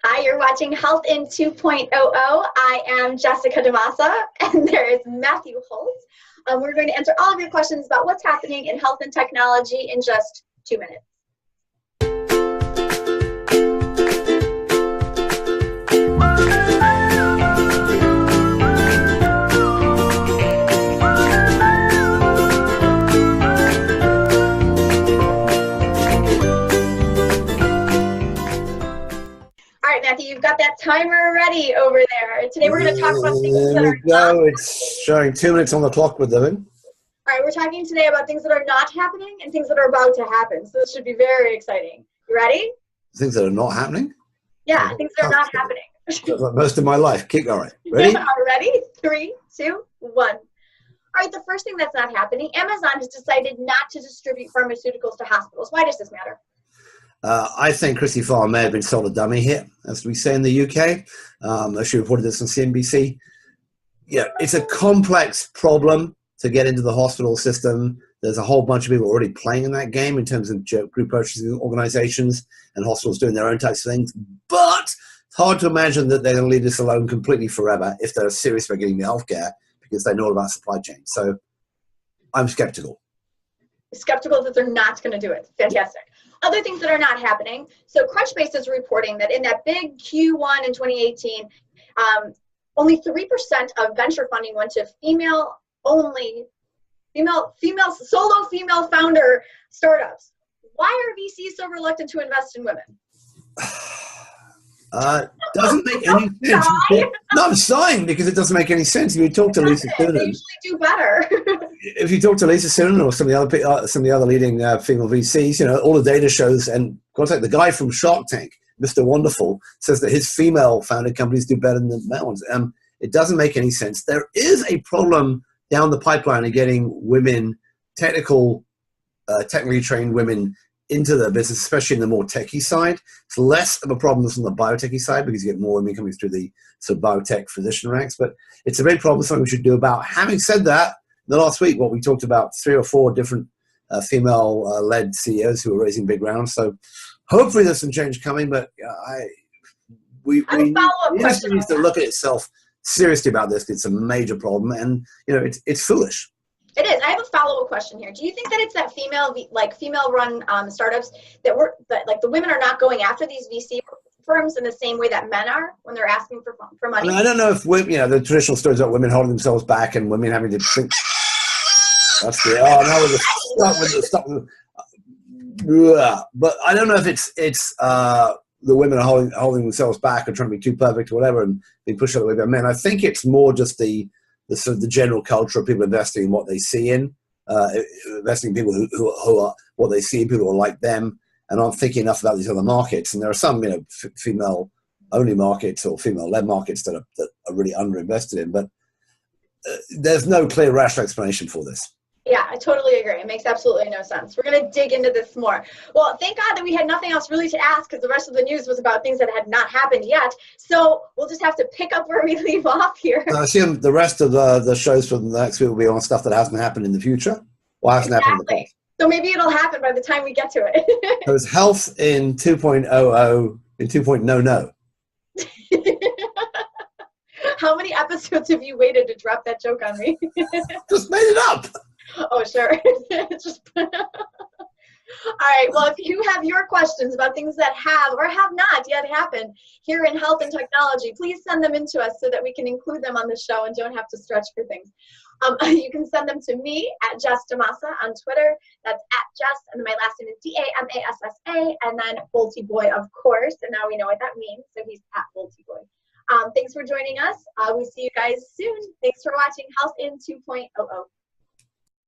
Hi, you're watching Health in 2.0. I am Jessica DeMassa, and there is Matthew Holt. We're going to answer all of your questions about what's happening in health and technology in just 2 minutes. Matthew, you've got that timer ready over there. Today we're going to talk about things that are not. It's showing 2 minutes on the clock with them. All right, we're talking today about things that are not happening and things that are about to happen. So this should be very exciting. You ready? Things that are not happening? Yeah, things that are not happening. Like most of my life. Keep going. Ready? Ready? 3, 2, 1. All right, the first thing that's not happening, Amazon has decided not to distribute pharmaceuticals to hospitals. Why does this matter? I think Christy Farr may have been sold a dummy here, as we say in the UK. She reported this on CNBC. Yeah, it's a complex problem to get into the hospital system. There's a whole bunch of people already playing in that game in terms of group purchasing organizations and hospitals doing their own types of things. But it's hard to imagine that they're going to leave this alone completely forever if they're serious about getting the healthcare because they know about supply chain. So I'm skeptical. Skeptical that they're not going to do it. Fantastic. Other things that are not happening. So Crunchbase is reporting that in that big Q1 in 2018, only 3% of venture funding went to solo female founder startups. Why are VCs so reluctant to invest in women? Doesn't make any sense. No, I'm sighing because it doesn't make any sense. If you talk to Lisa Sunan, they usually do better. If you talk to Lisa Sunan or some of the other leading female VCs, you know, all the data shows, and contact the guy from Shark Tank, Mr. Wonderful, says that his female-founded companies do better than the male ones. It doesn't make any sense. There is a problem down the pipeline of getting women, technically trained women, into the business, especially in the more techie side. It's less of a problem than on the biotechy side because you get more women coming through the sort of biotech physician ranks, but it's a big problem, something we should do about. Having said that, the last week, what we talked about 3 or 4 different female-led CEOs who are raising big rounds. So hopefully there's some change coming, but we need to look at itself seriously about this. It's a major problem, and you know it's foolish. It is. I have a follow-up question here. Do you think that it's that female-run startups that the women are not going after these VC firms in the same way that men are when they're asking for money? I don't know if women, you know, the traditional stories about women holding themselves back and women having to think. That's the But I don't know if it's the women are holding themselves back and trying to be too perfect or whatever and being pushed out of the way by men. I think it's more just the sort of the general culture of people investing in what they see investing in people who are what they see, people who are like them, and aren't thinking enough about these other markets. And there are some, you know, female-only markets or female-led markets that are really underinvested in. But there's no clear rational explanation for this. Yeah, I totally agree. It makes absolutely no sense. We're going to dig into this more. Well, thank God that we had nothing else really to ask because the rest of the news was about things that had not happened yet. So we'll just have to pick up where we leave off here. I assume the rest of the shows from the next week will be on stuff that hasn't happened in the future or hasn't happened in the past. So maybe it'll happen by the time we get to it. So it's health in 2.00 in 2.00. How many episodes have you waited to drop that joke on me? Just made it up. Oh, sure. All right. Well, if you have your questions about things that have or have not yet happened here in health and technology, please send them in to us so that we can include them on the show and don't have to stretch for things. You can send them to me at Jess DeMassa on Twitter. That's at Jess, and then my last name is DAMASSA, and then Bolty Boy, of course. And now we know what that means, so he's at Bolty Boy. Thanks for joining us. We'll see you guys soon. Thanks for watching Health in 2.00.